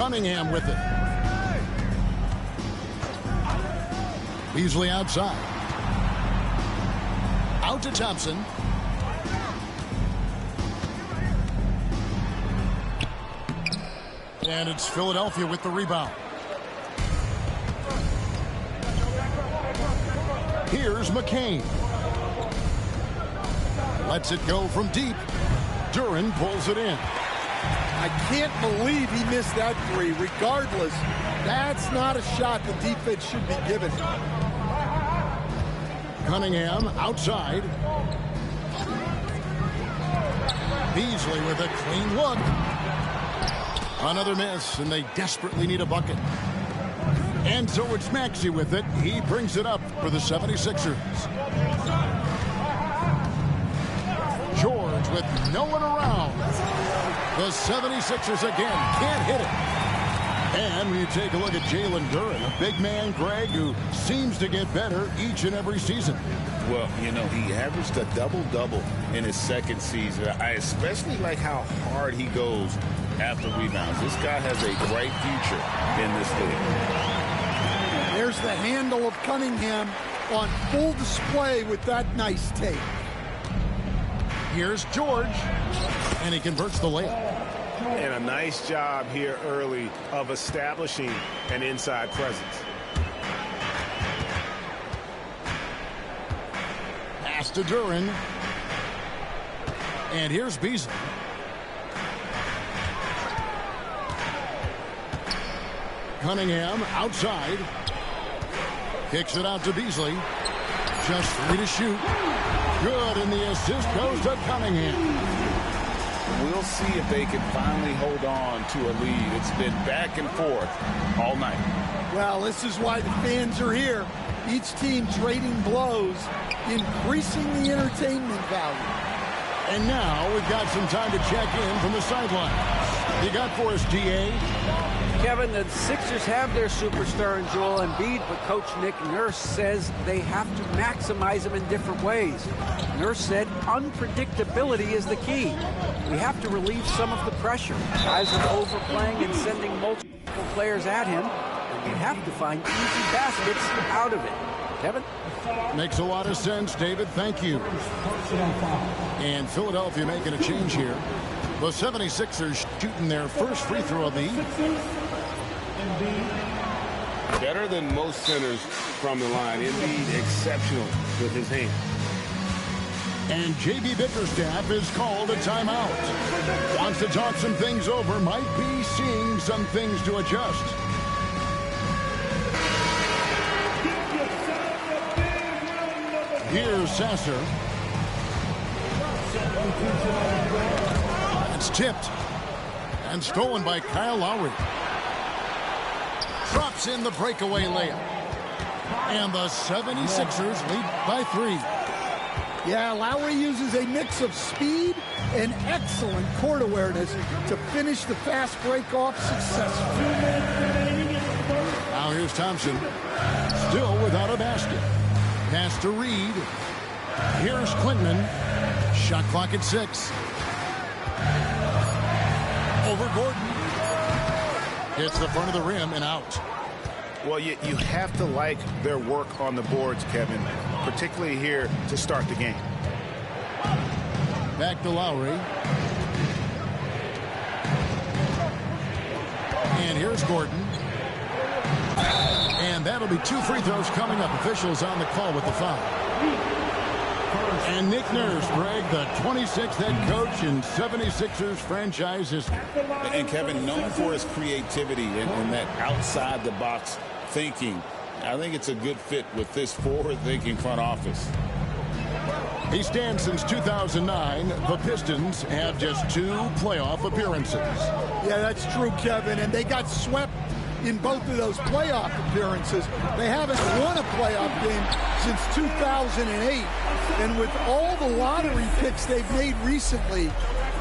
Cunningham with it. Beasley outside. Out to Thompson. And it's Philadelphia with the rebound. Here's McCain. Lets it go from deep. Duren pulls it in. I can't believe he missed that three. Regardless, that's not a shot the defense should be given. Cunningham outside. Beasley with a clean look. Another miss, and they desperately need a bucket. And so it's Maxey with it. He brings it up for the 76ers. George with no one around. The 76ers again can't hit it. And when you take a look at Jalen Duren, a big man, Greg, who seems to get better each and every season. Well, you know, he averaged a double-double in his second season. I especially like how hard he goes after rebounds. This guy has a bright future in this league. There's the handle of Cunningham on full display with that nice tape. Here's George, and he converts the layup. And a nice job here early of establishing an inside presence. Pass to Duren. And here's Beasley. Cunningham outside. Kicks it out to Beasley. Just 3 to shoot. Good, and the assist goes to Cunningham. We'll see if they can finally hold on to a lead. It's been back and forth all night. Well, this is why the fans are here. Each team trading blows, increasing the entertainment value. And now we've got some time to check in from the sideline. You got for us, D.A.? Kevin, the Sixers have their superstar in Joel Embiid, but Coach Nick Nurse says they have to maximize him in different ways. Nurse said unpredictability is the key. We have to relieve some of the pressure. Guys are overplaying and sending multiple players at him, and we have to find easy baskets out of it. Kevin? Makes a lot of sense, David. Thank you. And Philadelphia making a change here. The 76ers shooting their first free throw of the evening. Better than most centers from the line. Embiid exceptional with his hands. And J.B. Bickerstaff is called a timeout. Wants to talk some things over. Might be seeing some things to adjust. Here's Sasser. It's tipped and stolen by Kyle Lowry. Drops in the breakaway layup. And the 76ers lead by 3. Yeah, Lowry uses a mix of speed and excellent court awareness to finish the fast break off successfully. Now here's Thompson. Still without a basket. Pass to Reed. Here's Clinton. Shot clock at 6. Over Gordon. Hits the front of the rim and out. Well, you have to like their work on the boards, Kevin, particularly here to start the game. Back to Lowry. And here's Gordon. And that'll be 2 free throws coming up. Officials on the call with the foul. And Nick Nurse, Greg, the 26th head coach in 76ers franchise history. And Kevin, known for his creativity and that outside-the-box thinking, I think it's a good fit with this forward-thinking front office. He stands since 2009. The Pistons have just 2 playoff appearances. Yeah, that's true, Kevin, and they got swept in both of those playoff appearances. They haven't won a playoff game since 2008. And with all the lottery picks they've made recently,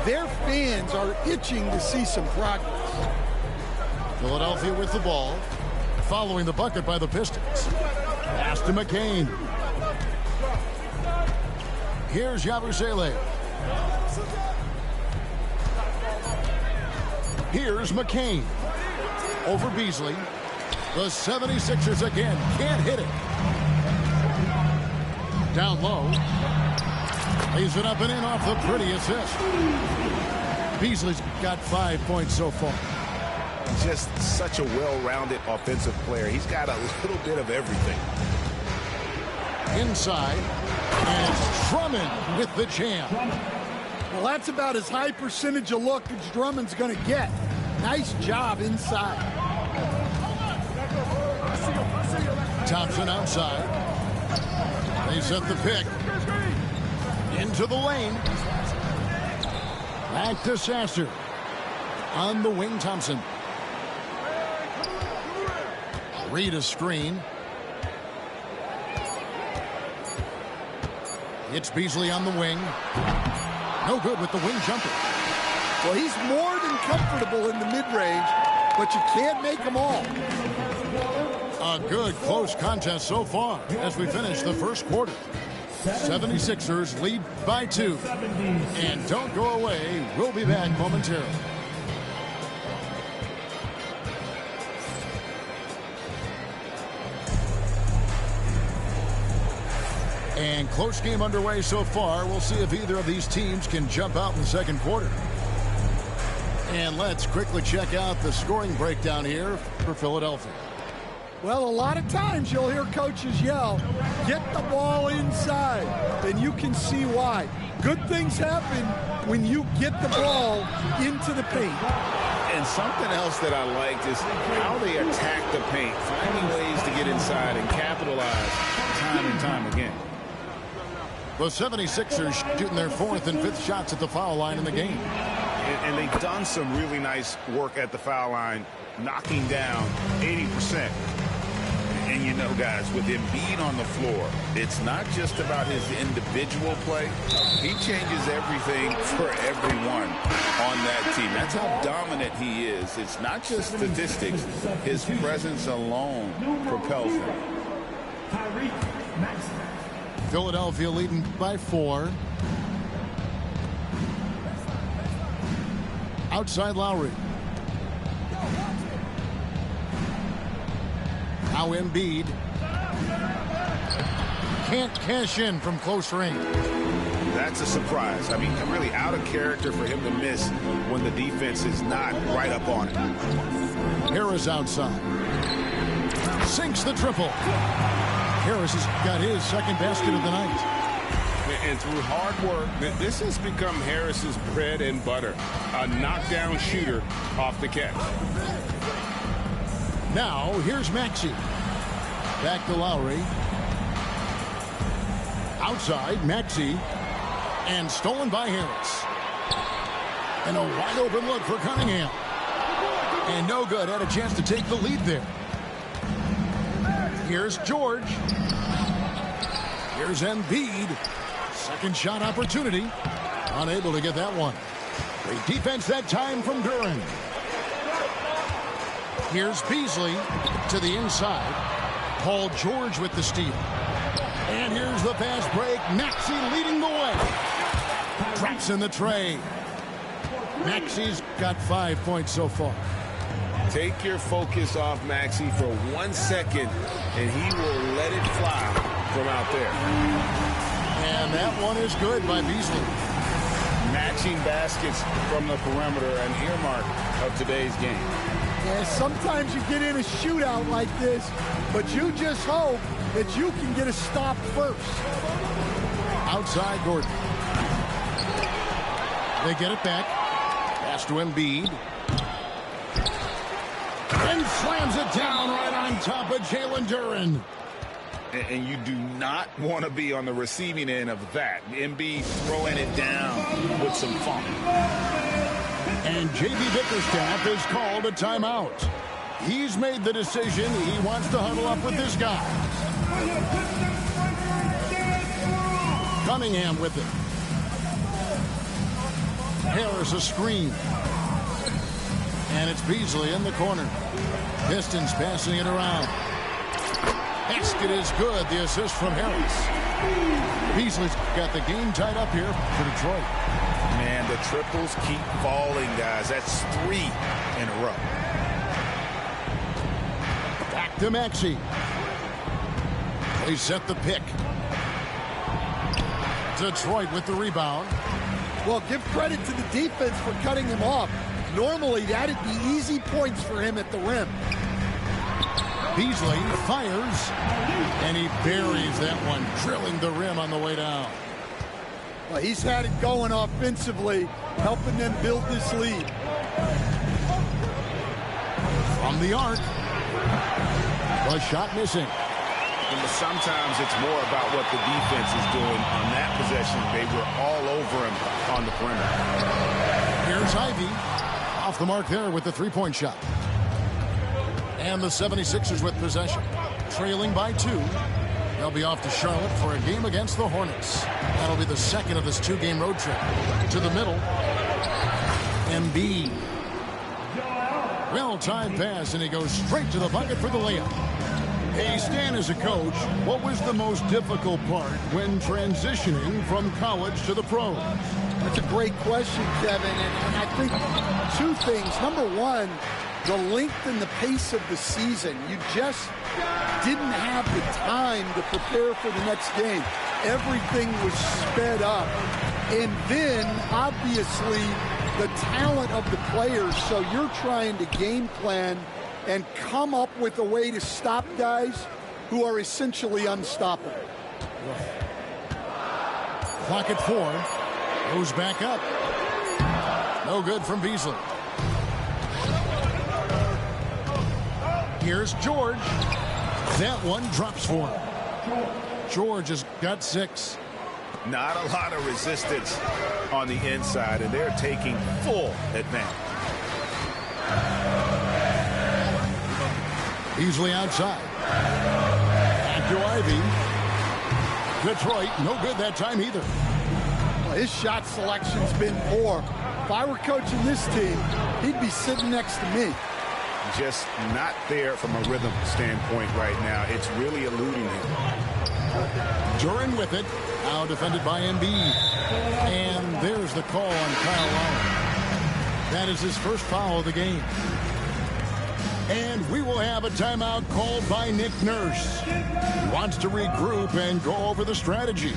their fans are itching to see some progress. Philadelphia with the ball, following the bucket by the Pistons. Pass to McCain. Here's Yabusele. Here's McCain. over Beasley. The 76ers again can't hit it. Down low. Lays it up and in off the pretty assist. Beasley's got 5 points so far. Just such a well-rounded offensive player. He's got a little bit of everything. Inside. And it's Drummond with the jam. Well, that's about as high percentage of look as Drummond's going to get. Nice job inside. Thompson outside. They set the pick. Into the lane. Back to Sasser. On the wing, Thompson. Read a screen. It's Beasley on the wing. No good with the wing jumper. Well, he's more than comfortable in the mid-range, but you can't make them all. A good close contest so far as we finish the first quarter. 76ers lead by 2. And don't go away. We'll be back momentarily. And close game underway so far. We'll see if either of these teams can jump out in the second quarter. And let's quickly check out the scoring breakdown here for Philadelphia. Well, a lot of times you'll hear coaches yell, get the ball inside, and you can see why. Good things happen when you get the ball into the paint. And something else that I liked is how they attack the paint, finding ways to get inside and capitalize time and time again. The 76ers shooting their 4th and 5th shots at the foul line in the game. And they've done some really nice work at the foul line, knocking down 80%. And you know, guys, with Embiid on the floor, it's not just about his individual play. He changes everything for everyone on that team. That's how dominant he is. It's not just statistics. His presence alone propels them. Philadelphia leading by 4. Outside Lowry. Now Embiid. Can't cash in from close range. That's a surprise. I mean, really out of character for him to miss when the defense is not right up on it. Harris outside. Sinks the triple. Harris has got his second basket of the night. And through hard work, this has become Harris's bread and butter. A knockdown shooter off the catch. Now, here's Maxey. Back to Lowry. Outside, Maxey. And stolen by Harris. And a wide open look for Cunningham. And no good. Had a chance to take the lead there. Here's George. Here's Embiid. Second shot opportunity. Unable to get that one. Great defense that time from Duran. Here's Beasley to the inside. Paul George with the steal. And here's the fast break. Maxey leading the way. Drops in the tray. Maxey's got 5 points so far. Take your focus off Maxey for 1 second, and he will let it fly from out there. And that one is good by Beasley. Matching baskets from the perimeter, an earmark of today's game. Yeah, sometimes you get in a shootout like this, but you just hope that you can get a stop first. Outside Gordon. They get it back. Pass to Embiid. And slams it down right on top of Jalen Duran. And you do not want to be on the receiving end of that. Embiid throwing it down with some funk. And J.B. Bickerstaff has called a timeout. He's made the decision. He wants to huddle up with this guy. Cunningham with it. Harris a screen. And it's Beasley in the corner. Pistons passing it around. Basket is good. The assist from Harris. Beasley's got the game tied up here for Detroit. Man, the triples keep falling, guys. That's 3 in a row. to Maxey. They set the pick. Detroit with the rebound. Well, give credit to the defense for cutting him off. Normally, that'd be easy points for him at the rim. Beasley fires, and he buries that one, drilling the rim on the way down. Well, he's had it going offensively, helping them build this lead. From the arc. The shot missing. And sometimes it's more about what the defense is doing on that possession. They were all over him on the perimeter. Here's Ivy. Off the mark there with the three-point shot. And the 76ers with possession. Trailing by 2. They'll be off to Charlotte for a game against the Hornets. That'll be the second of this 2-game road trip. To the middle. Embiid. Well-timed pass, and he goes straight to the bucket for the layup. Hey, Stan, as a coach, what was the most difficult part when transitioning from college to the pros? That's a great question, Kevin, and I think 2 things. Number one, the length and the pace of the season. You just didn't have the time to prepare for the next game. Everything was sped up. And then, obviously, the talent of the players, so you're trying to game plan and come up with a way to stop guys who are essentially unstoppable. Clock at 4. Goes back up. No good from Beasley. Here's George. That one drops for him. George has got 6. Not a lot of resistance on the inside, and they're taking full advantage. Beasley outside. Back to Ivy. Detroit, no good that time either. Well, his shot selection's been poor. If I were coaching this team, he'd be sitting next to me. Just not there from a rhythm standpoint right now. It's really eluding him. Duran with it. Now defended by Embiid. And there's the call on Kyle Lowry. That is his first foul of the game. And we will have a timeout called by Nick Nurse. He wants to regroup and go over the strategy.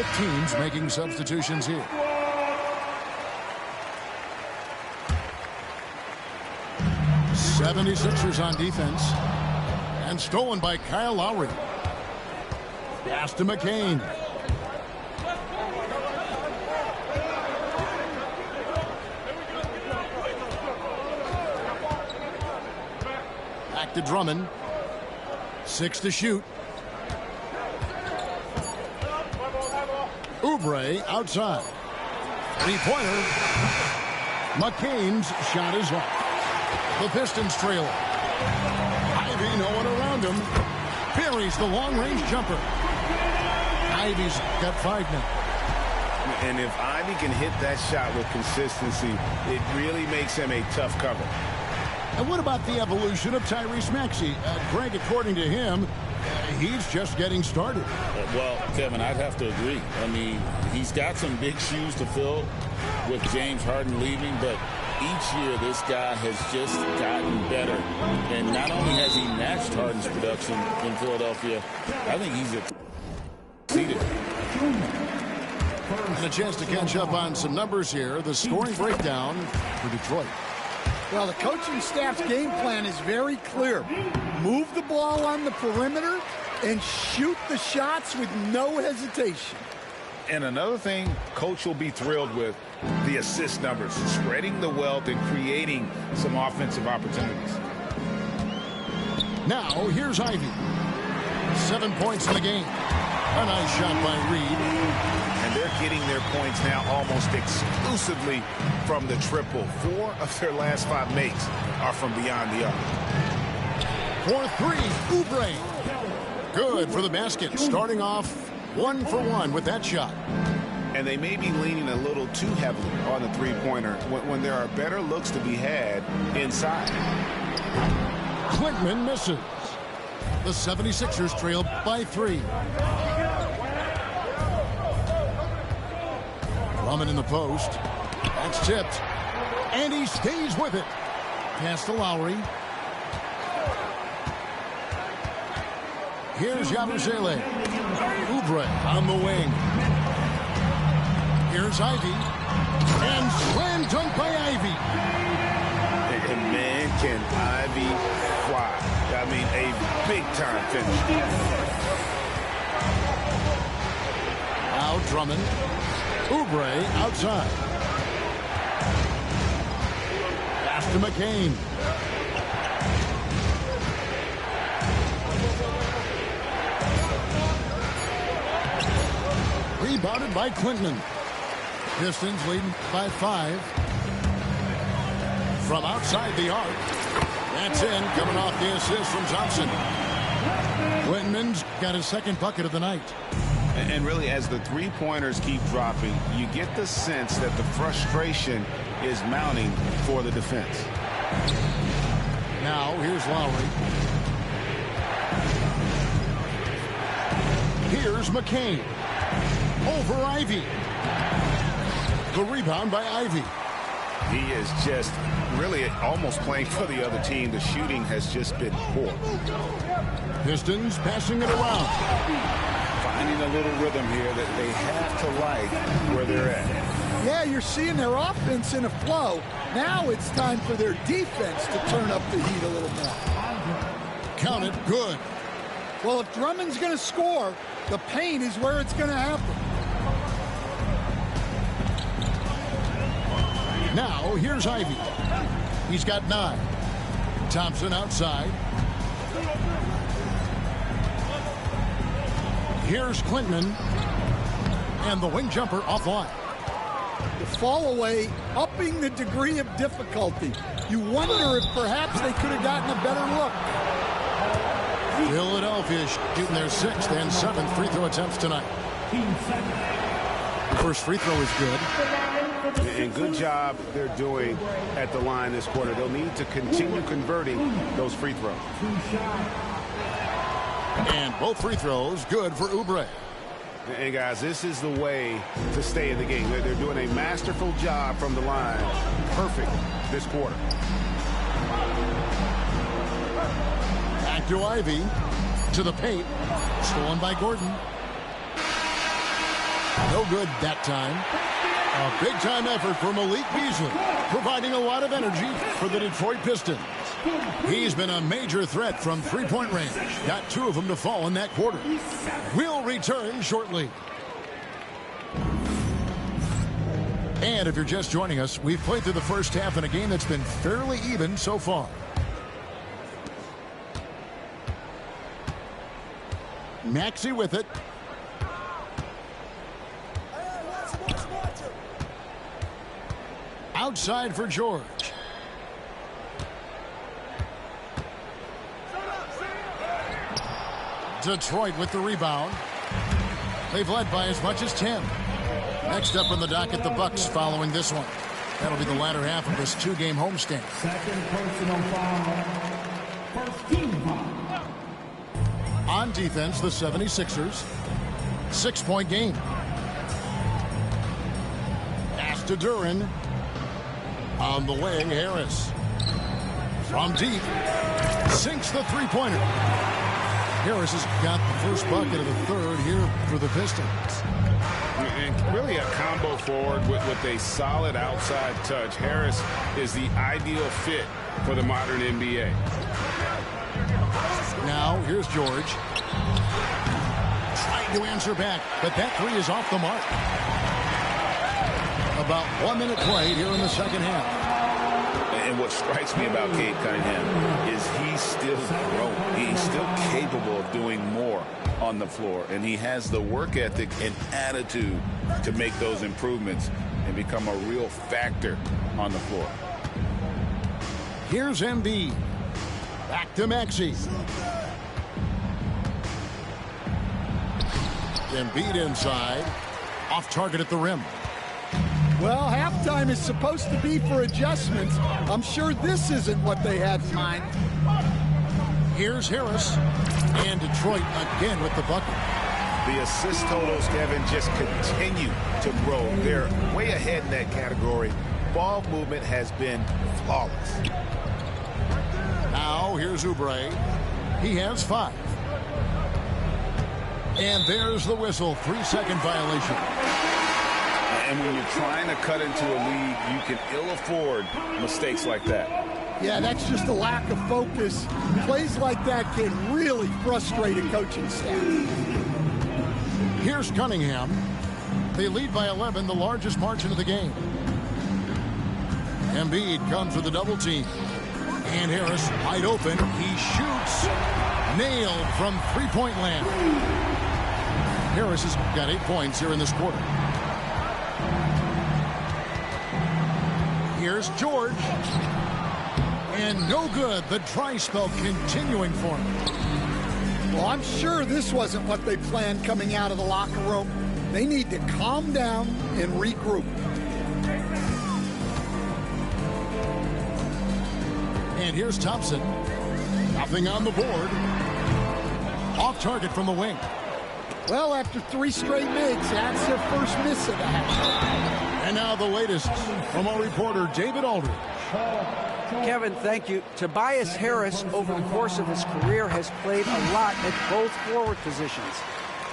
Both teams making substitutions here. '76ers on defense. And stolen by Kyle Lowry. Pass to McCain. Back to Drummond. 6 to shoot. Oubre outside. Three-pointer. McCain's shot is off. The Pistons trail it. Ivy, no one around him. Buries the long-range jumper. Ivy's got 5 now. And if Ivy can hit that shot with consistency, it really makes him a tough cover. And what about the evolution of Tyrese Maxey? Greg, according to him, he's just getting started. Well, Kevin, I'd have to agree. I mean, he's got some big shoes to fill with James Harden leaving, but each year this guy has just gotten better. And not only has he matched Harden's production in Philadelphia, I think he's exceeded. And a chance to catch up on some numbers here. The scoring breakdown for Detroit. Well, the coaching staff's game plan is very clear. Move the ball on the perimeter and shoot the shots with no hesitation. And another thing coach will be thrilled with, the assist numbers, spreading the wealth and creating some offensive opportunities. Now, here's Ivy. 7 points in the game. A nice shot by Reed. And they're getting their points now almost exclusively from the triple. 4 of their last 5 makes are from beyond the arc. For 3, Oubre. Good for the basket. Starting off 1 for 1 with that shot. And they may be leaning a little too heavily on the three-pointer when there are better looks to be had inside. Quintman misses. The 76ers trail by 3. Drummond in the post. That's tipped. And he stays with it. Pass to Lowry. Here's Yabusele. Oubre on the wing. Here's Ivy. And slam dunk by Ivy. And man, can Ivy fly. I mean, a big-time finish. Now Drummond. Oubre outside. Pass to McCain. Rebounded by Quintman. Pistons leading by 5. From outside the arc. That's in, coming off the assist from Thompson. Quintman's got his 2nd bucket of the night. And really, as the three-pointers keep dropping, you get the sense that the frustration is mounting for the defense. Now, here's Lowry. Here's McCain. Over Ivy. The rebound by Ivy. He is just really almost playing for the other team. The shooting has just been poor. Pistons passing it around. Finding a little rhythm here that they have to like where they're at. Yeah, you're seeing their offense in a flow. Now it's time for their defense to turn up the heat a little more. Count it, good. Well, if Drummond's going to score, the paint is where it's going to happen. Now, here's Ivy. He's got 9. Thompson outside. Here's Quintman. And the wing jumper offline. The fall away, upping the degree of difficulty. You wonder if perhaps they could have gotten a better look. Philadelphia shooting their 6th and 7th free throw attempts tonight. The first free throw is good. And good job they're doing at the line this quarter. They'll need to continue converting those free throws. And both free throws good for Oubre. And guys, this is the way to stay in the game. They're doing a masterful job from the line. Perfect this quarter. Back to Ivy. To the paint. Stolen by Gordon. No good that time. A big-time effort for Malik Beasley, providing a lot of energy for the Detroit Pistons. He's been a major threat from three-point range. Got 2 of them to fall in that quarter. We'll return shortly. And if you're just joining us, we've played through the first half in a game that's been fairly even so far. Maxey with it. Outside for George. Detroit with the rebound. They've led by as much as 10. Next up on the docket, the Bucks following this one. That'll be the latter half of this 2-game homestand. Second personal foul. First team foul. On defense, the 76ers. 6-point game. Pass to Duren. On the wing, Harris. From deep. Sinks the three-pointer. Harris has got the first bucket of the third here for the Pistons. And really a combo forward with a solid outside touch. Harris is the ideal fit for the modern NBA. Now, here's George. Trying to answer back, but that three is off the mark. About 1 minute played here in the second half. And what strikes me about Cade Cunningham is he's still growing. He's still capable of doing more on the floor. And he has the work ethic and attitude to make those improvements and become a real factor on the floor. Here's Embiid. Back to Maxey. Embiid inside. Off target at the rim. Well, halftime is supposed to be for adjustments. I'm sure this isn't what they had in mind. Here's Harris. And Detroit again with the bucket. The assist totals, Kevin, just continue to grow. They're way ahead in that category. Ball movement has been flawless. Now here's Oubre. He has 5. And there's the whistle. 3-second violation. And when you're trying to cut into a lead, you can ill afford mistakes like that. Yeah, that's just a lack of focus. Plays like that can really frustrate a coaching staff. Here's Cunningham. They lead by 11, the largest margin of the game. Embiid comes with a double team. And Harris wide open. He shoots. Nailed from three-point land. Harris has got 8 points here in this quarter. Here's George. And no good. The dry spell continuing for him. Well, I'm sure this wasn't what they planned coming out of the locker room. They need to calm down and regroup. And here's Thompson. Nothing on the board. Off target from the wing. Well, after 3 straight makes, that's their first miss of the half. And now the latest from our reporter, David Aldridge. Kevin, thank you. Tobias Harris, over the course of his career, has played a lot at both forward positions.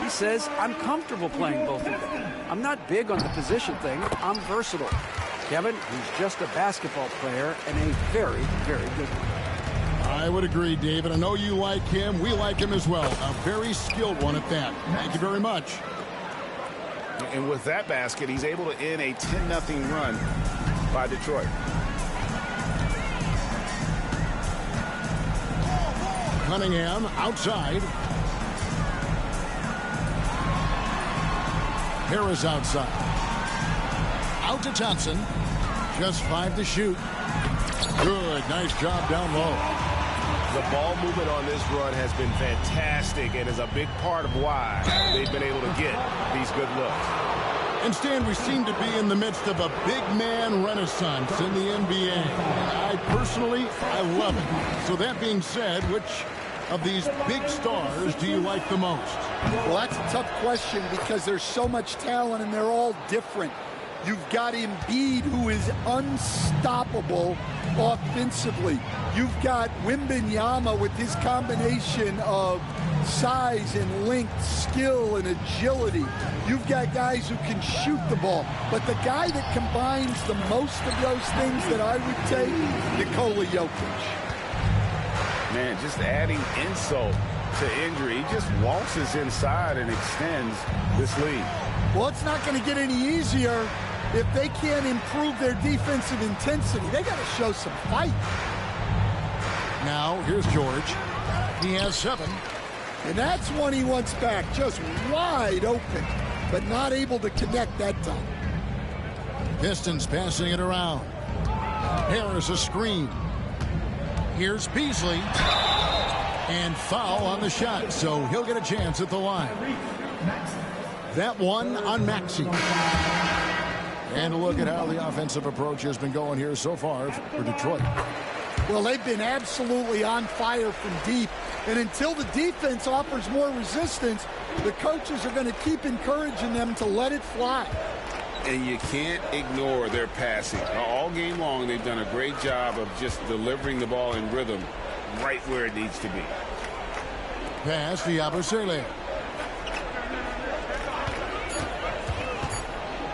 He says, I'm comfortable playing both of them. I'm not big on the position thing. I'm versatile. Kevin, he's just a basketball player and a very, very good one. I would agree, David. I know you like him. We like him as well. A very skilled one at that. Thank you very much. And with that basket, he's able to end a 10-0 run by Detroit. Cunningham outside. Harris outside. Out to Thompson. Just 5 to shoot. Good. Nice job down low. The ball movement on this run has been fantastic and is a big part of why they've been able to get these good looks. And Stan, we seem to be in the midst of a big man renaissance in the NBA. I love it. So that being said, which of these big stars do you like the most? Well, that's a tough question because there's so much talent and they're all different. You've got Embiid, who is unstoppable offensively. You've got Wembanyama with his combination of size and length, skill and agility. You've got guys who can shoot the ball. But the guy that combines the most of those things that I would take, Nikola Jokic. Man, just adding insult to injury. He just waltzes inside and extends this lead. Well, it's not going to get any easier if they can't improve their defensive intensity. They got to show some fight. Now, here's George. He has 7. And that's one he wants back, just wide open, but not able to connect that time. Pistons passing it around. Harris a screen. Here's Beasley. And foul on the shot, so he'll get a chance at the line. That one on Maxey. And a look at how the offensive approach has been going here so far for Detroit. Well, they've been absolutely on fire from deep. And until the defense offers more resistance, the coaches are going to keep encouraging them to let it fly. And you can't ignore their passing. All game long, they've done a great job of just delivering the ball in rhythm right where it needs to be. Pass to Yabusele.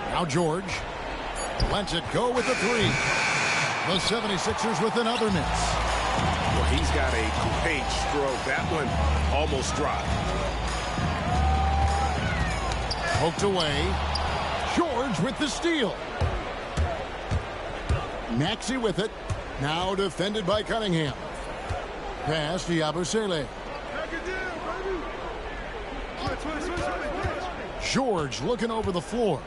Now George lets it go with the 3. The 76ers with another miss. Well, he's got a great stroke. That one almost dropped. Poked away. George with the steal. Maxey with it. Now defended by Cunningham. Pass to Yabusele. George looking over the floor.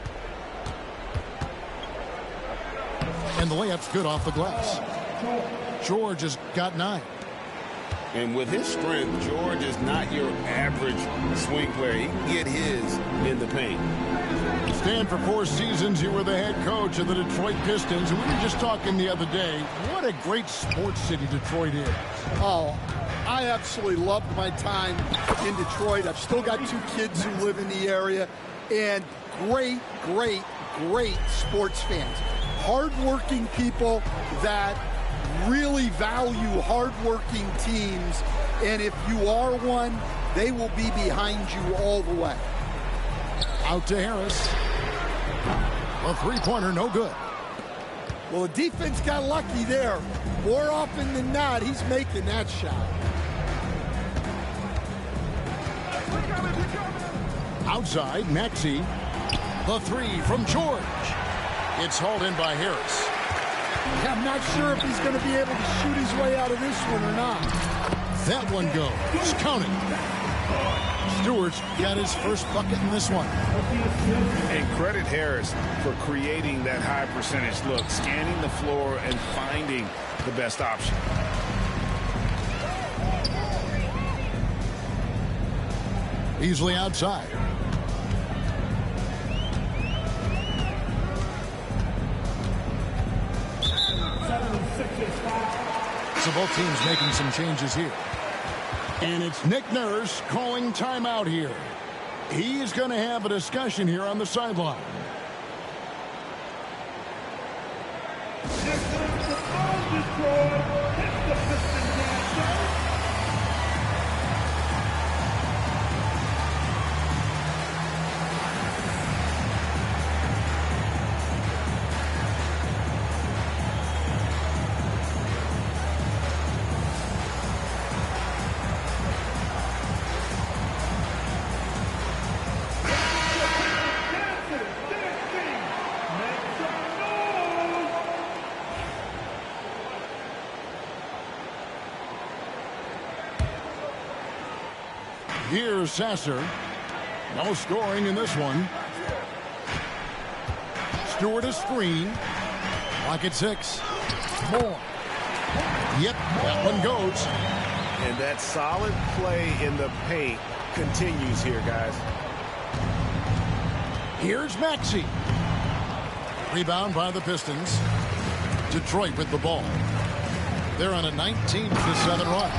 And the layup's good off the glass. George has got 9. And with his strength, George is not your average swing player. He can get his in the paint. Stan, for 4 seasons, you were the head coach of the Detroit Pistons. And we were just talking the other day, what a great sports city Detroit is. Oh, I absolutely loved my time in Detroit. I've still got 2 kids who live in the area. And great, great, great sports fans. Hardworking people that really value hardworking teams. And if you are one, they will be behind you all the way. Out to Harris. A 3-pointer, no good. Well, the defense got lucky there. More often than not, he's making that shot. Outside, Maxey. The 3 from George. It's hauled in by Harris. I'm not sure if he's going to be able to shoot his way out of this one or not. That one goes. Counting. Stewart's got his first bucket in this one. And credit Harris for creating that high percentage look, scanning the floor and finding the best option. Easily outside. So both teams making some changes here. And it's Nick Nurse calling timeout here. He is going to have a discussion here on the sideline. Here's Sasser. No scoring in this one. Stewart a screen. Lock at 6. More. Yep, that one goes. And that solid play in the paint continues here, guys. Here's Maxey. Rebound by the Pistons. Detroit with the ball. They're on a 19-7 run.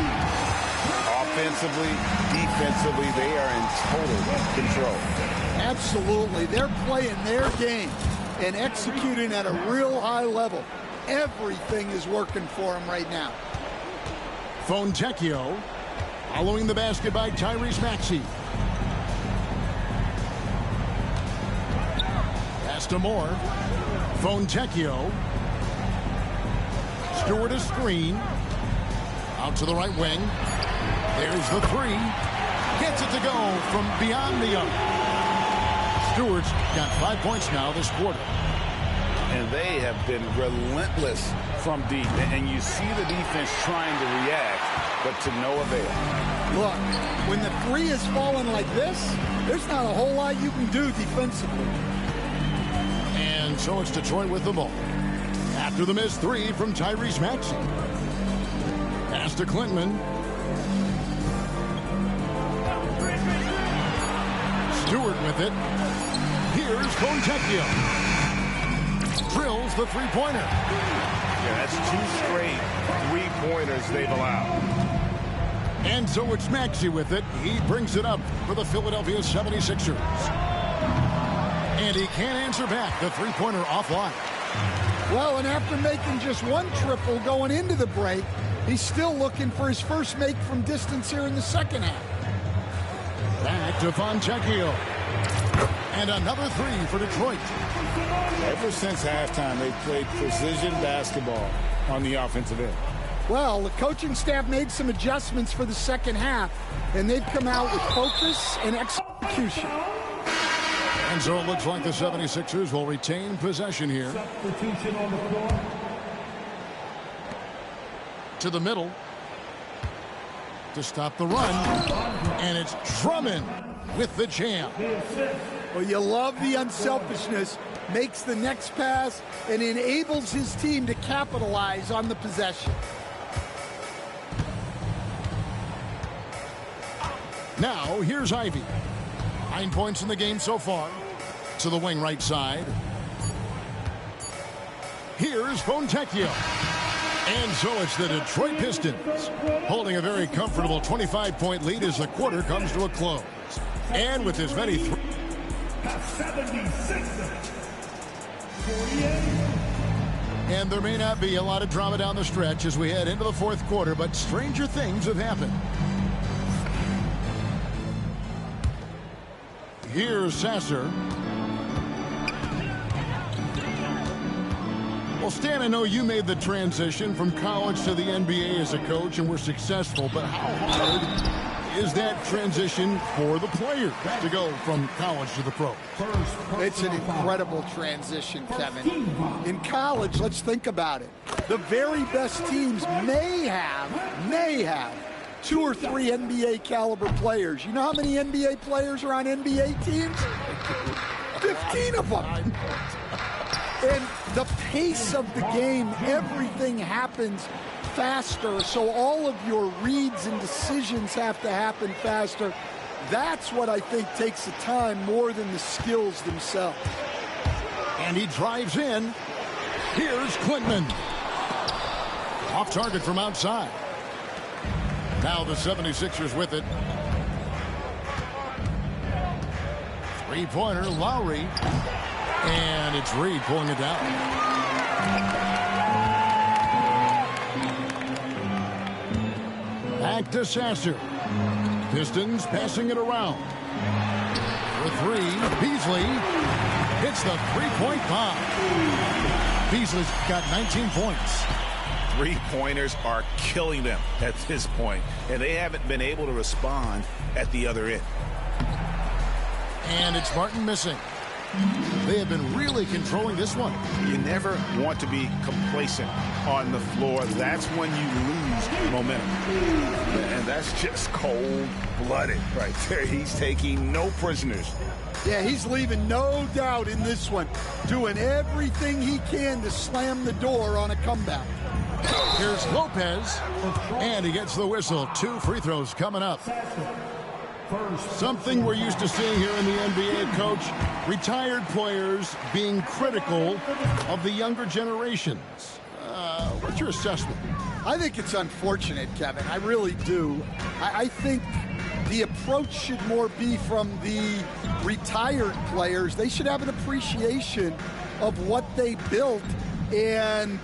Offensively, defensively, they are in total control. Absolutely. They're playing their game. and executing at a real high level. Everything is working for him right now. Fontecchio following the basket by Tyrese Maxey. Pass to Moore. Fontecchio. Stewart a screen. Out to the right wing. There's the three. Gets it to go from beyond the arc. Stewart's got 5 points now this quarter. And they have been relentless from deep. And you see the defense trying to react, but to no avail. Look, when the three is falling like this, there's not a whole lot you can do defensively. And so it's Detroit with the ball. After the missed three from Tyrese Maxey. Pass to Clinton. Stewart with it. Here's Fontecchio. Drills the three-pointer. Yeah, that's 2 straight three-pointers they've allowed. And so it's Maxey with it. He brings it up for the Philadelphia 76ers. And he can't answer back. The three-pointer offline. Well, and after making just one triple going into the break, he's still looking for his first make from distance here in the second half. Back to Fontecchio. And another three for Detroit. Ever since halftime, they've played precision basketball on the offensive end. Well, the coaching staff made some adjustments for the second half, and they've come out with focus and execution. And so it looks like the 76ers will retain possession here. Substitution on the floor. To the middle. To stop the run. And it's Drummond with the jam. Well, you love the unselfishness. Makes the next pass and enables his team to capitalize on the possession. Now, here's Ivy. 9 points in the game so far. To the wing right side. Here's Fontecchio. And so it's the Detroit Pistons holding a very comfortable 25-point lead as the quarter comes to a close. And with as many... 76ers. 48. And there may not be a lot of drama down the stretch as we head into the fourth quarter, but stranger things have happened. Here's Sasser. Well, Stan, I know you made the transition from college to the NBA as a coach and were successful, but how hard is that transition for the players to go from college to the pro? It's an incredible transition, Kevin. In college, let's think about it. The very best teams may have 2 or 3 NBA caliber players. You know how many NBA players are on NBA teams? 15 of them. And the pace of the game, everything happens faster, so all of your reads and decisions have to happen faster. That's what I think takes the time more than the skills themselves. And he drives in. Here's Clinton. Off target from outside. Now the 76ers with it. Three-pointer, Lowry. And it's Reed pulling it down. Back to Sasser. Pistons passing it around. For three, Beasley hits the three-point bomb. Beasley's got 19 points. Three-pointers are killing them at this point, and they haven't been able to respond at the other end. And it's Martin missing. They have been really controlling this one. You never want to be complacent on the floor. That's when you lose momentum. And that's just cold-blooded right there. He's taking no prisoners. Yeah, he's leaving no doubt in this one. Doing everything he can to slam the door on a comeback. Here's Lopez. And he gets the whistle. 2 free throws coming up. Something we're used to seeing here in the NBA, Coach. Retired players being critical of the younger generations. What's your assessment? I think it's unfortunate, Kevin. I really do. I think the approach should more be from the retired players. They should have an appreciation of what they built and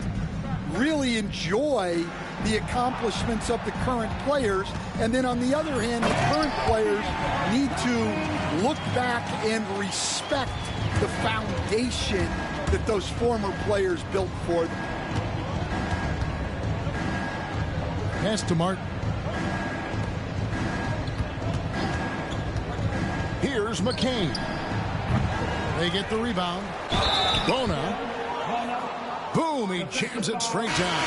really enjoy the accomplishments of the current players. And then on the other hand, the current players need to look back and respect the foundation that those former players built for them. Pass to Martin. Here's McCain. They get the rebound. Bona. Boom, he jams it straight down.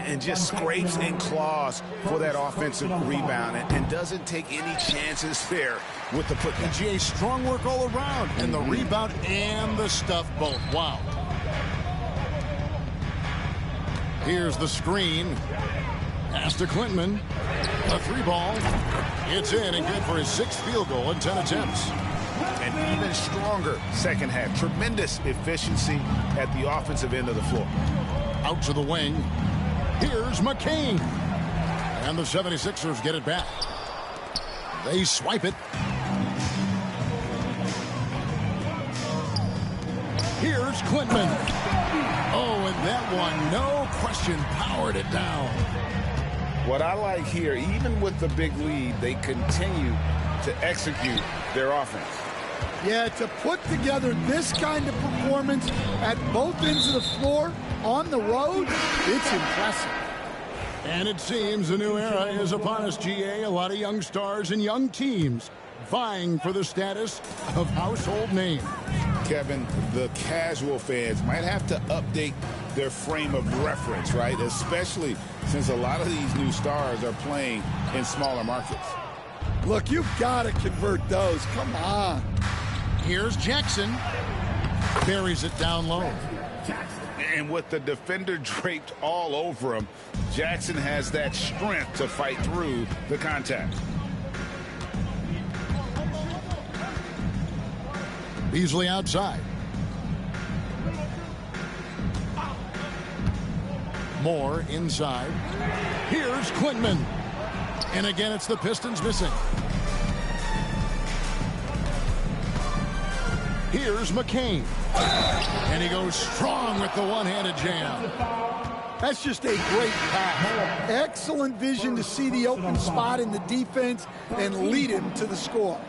And just scrapes and claws for that offensive rebound and doesn't take any chances there with the putback. GA, strong work all around. And the rebound and the stuff both. Wow. Here's the screen. Pass to Clinton. A 3-ball. It's in and good for his 6th field goal in 10 attempts. An even stronger second half. Tremendous efficiency at the offensive end of the floor. Out to the wing. Here's McCain. And the 76ers get it back. They swipe it. Here's Clinton. Oh, and that one, no question, powered it down. What I like here, even with the big lead, they continue to execute their offense. Yeah, to put together this kind of performance at both ends of the floor on the road, it's impressive. And it seems a new era is upon us, GA. A lot of young stars and young teams vying for the status of household names. Kevin, the casual fans might have to update their frame of reference, right? Especially since a lot of these new stars are playing in smaller markets. Look, you've got to convert those. Come on. Here's Jackson. Buries it down low. And with the defender draped all over him, Jackson has that strength to fight through the contact. Beasley outside. Moore inside. Here's Quintman. And again, it's the Pistons missing. Here's McCain. And he goes strong with the one-handed jam. That's just a great pass. Excellent vision to see the open spot in the defense and lead him to the score.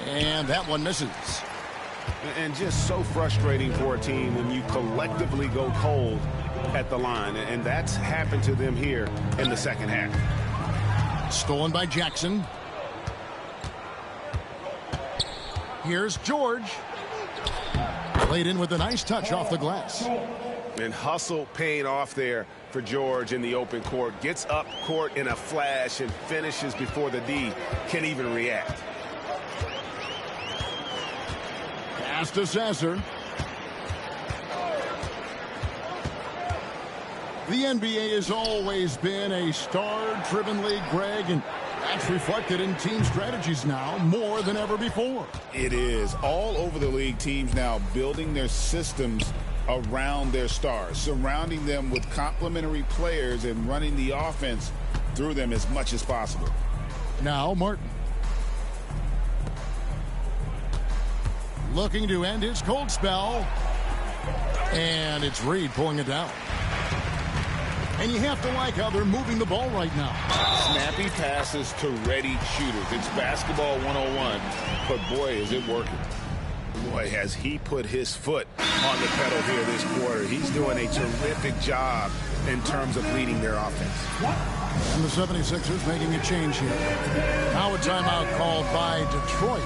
And that one misses. And just so frustrating for a team when you collectively go cold at the line. And that's happened to them here in the second half. Stolen by Jackson. Here's George. Played in with a nice touch off the glass. And hustle paying off there for George in the open court. Gets up court in a flash and finishes before the D can even react. Pass to Sasser. The NBA has always been a star-driven league, Greg, and that's reflected in team strategies now more than ever before. It is. All over the league, teams now building their systems around their stars, surrounding them with complementary players and running the offense through them as much as possible. Now Martin. Looking to end his cold spell. And it's Reed pulling it down. And you have to like how they're moving the ball right now. Snappy passes to ready shooters. It's basketball 101, but boy, is it working. Boy, has he put his foot on the pedal here this quarter. He's doing a terrific job in terms of leading their offense. And the 76ers making a change here. Now a timeout called by Detroit.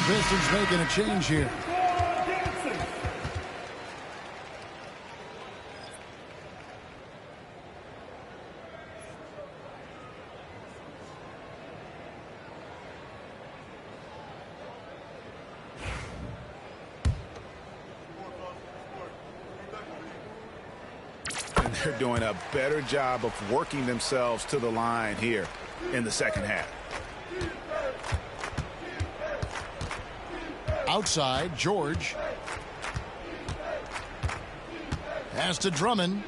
Pistons making a change here. they're doing a better job of working themselves to the line here in the second half. Outside, George. Pass to Drummond.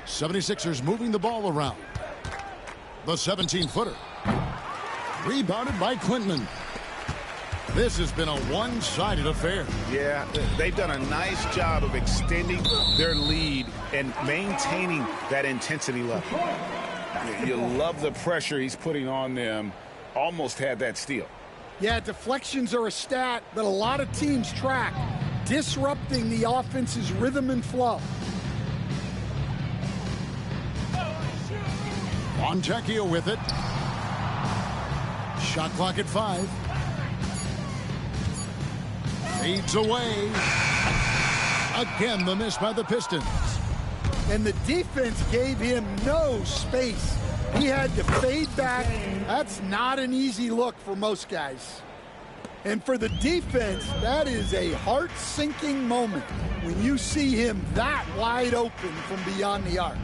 76ers moving the ball around. The 17-footer. Rebounded by Clinton. This has been a one-sided affair. Yeah, they've done a nice job of extending their lead and maintaining that intensity level. You love the pressure he's putting on them. Almost had that steal. Yeah, deflections are a stat that a lot of teams track, disrupting the offense's rhythm and flow. Fontecchio with it. Shot clock at 5. Fades away. Again, the miss by the Pistons. And the defense gave him no space. He had to fade back. That's not an easy look for most guys. And for the defense, that is a heart-sinking moment when you see him that wide open from beyond the arc.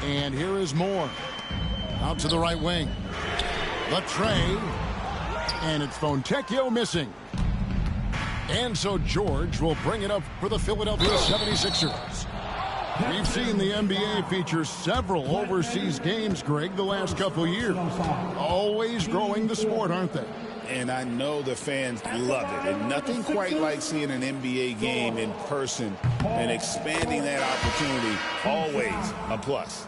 And here is Moore. Out to the right wing. The tray. And it's Fontecchio missing. And so George will bring it up for the Philadelphia 76ers. We've seen the NBA feature several overseas games, Greg, the last couple years. Always growing the sport, aren't they? And I know the fans love it. And nothing quite like seeing an NBA game in person and expanding that opportunity. Always a plus.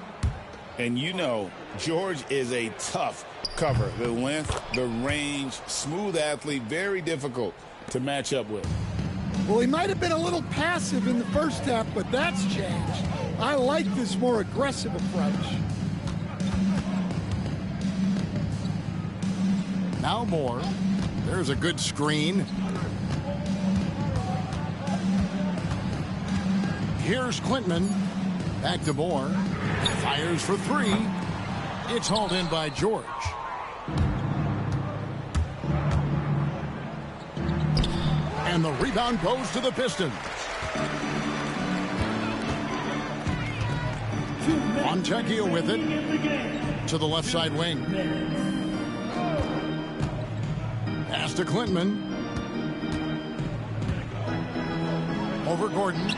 And you know, George is a tough cover. The length, the range, smooth athlete, very difficult to match up with. Well, he might have been a little passive in the first half, but that's changed. I like this more aggressive approach. Now Moore. There's a good screen. Here's Clinton. Back to Moore. Fires for 3. It's hauled in by George. And the rebound goes to the Pistons. Fontecchio with it. To the left side wing. Pass to Clinton. Over Gordon.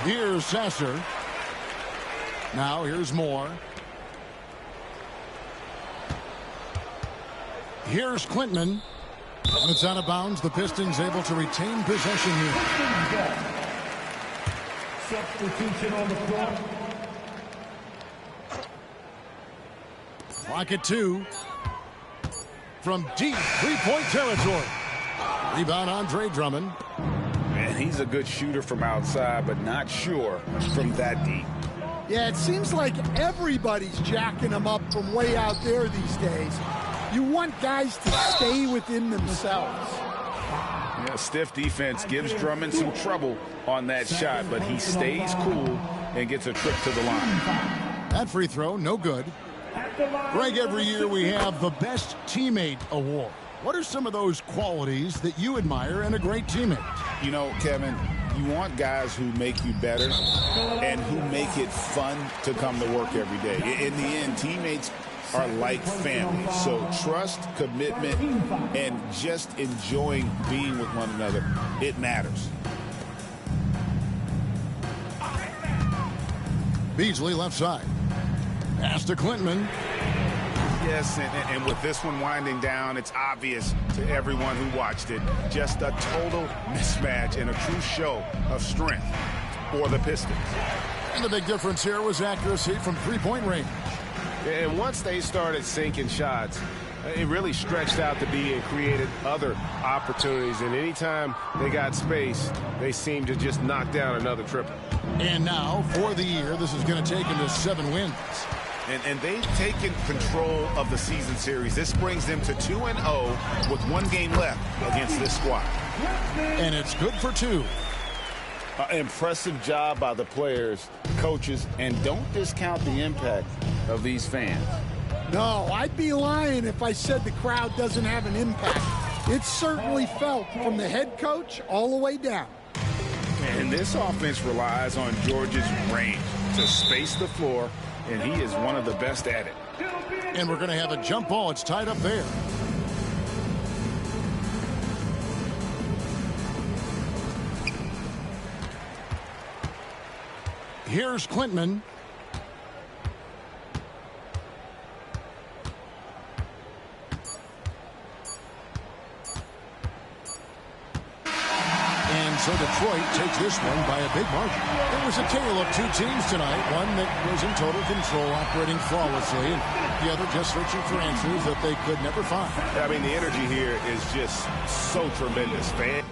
Here's Sasser. Now here's Moore. Here's Clinton. And it's out of bounds. The Pistons able to retain possession here. Substitution on the floor. Clock at 2. From deep three-point territory. Rebound Andre Drummond. Man, he's a good shooter from outside, but not sure from that deep. Yeah, it seems like everybody's jacking him up from way out there these days. You want guys to stay within themselves. Yeah, stiff defense gives Drummond some trouble on that shot, but he stays cool and gets a trip to the line. That free throw, no good. Greg, every year we have the Best Teammate Award. What are some of those qualities that you admire in a great teammate? You know, Kevin, you want guys who make you better and who make it fun to come to work every day. In the end, teammates are like family. So trust, commitment, and just enjoying being with one another, it matters. Beasley left side. Pass to Clinton. Yes, and with this one winding down, it's obvious to everyone who watched it. Just a total mismatch and a true show of strength for the Pistons. And the big difference here was accuracy from three-point range. And once they started sinking shots, it really stretched out to be and created other opportunities. And anytime they got space, they seemed to just knock down another triple. And now, for the year, this is going to take him to 7 wins. And they've taken control of the season series. This brings them to 2-0 with 1 game left against this squad. And it's good for 2. Impressive job by the players, coaches, and don't discount the impact of these fans. No, I'd be lying if I said the crowd doesn't have an impact. It's certainly felt from the head coach all the way down. And this offense relies on George's range to space the floor, and he is one of the best at it. And we're going to have a jump ball. It's tied up there. Here's Klintman. And so Detroit takes this one by a big margin. It was a tale of two teams tonight. One that was in total control, operating flawlessly, and the other just searching for answers that they could never find. I mean, the energy here is just so tremendous, fan.